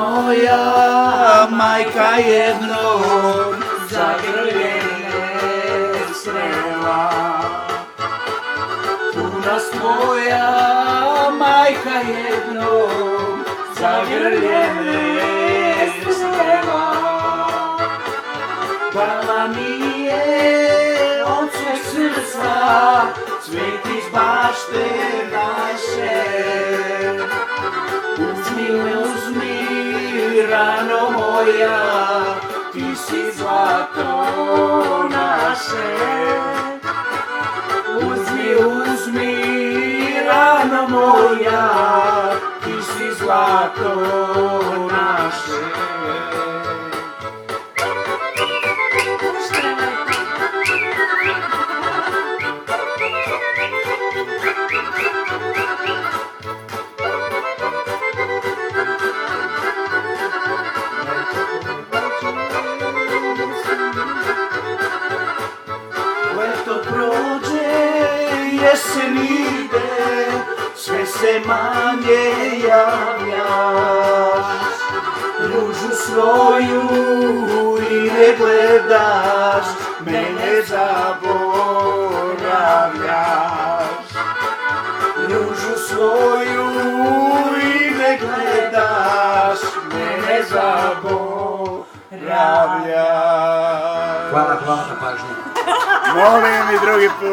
moja majka jednom zagrljene srela. Tu nas moja majka jednom zagrljene srela. Dala mi je od sveg srca cvet iz bašte naše. Uzmi, rano moja, ti si zlato naše. Uzmi, rano moja, ti si zlato naše. Leto prođe, jesen ide, sve se manje javljaš. Ružu svoju i ne gledaš, mene zaboravljaš. Ružu svoju i ne gledaš, mene zaboravljaš. Hvala na pažnju. Molim i drugi put.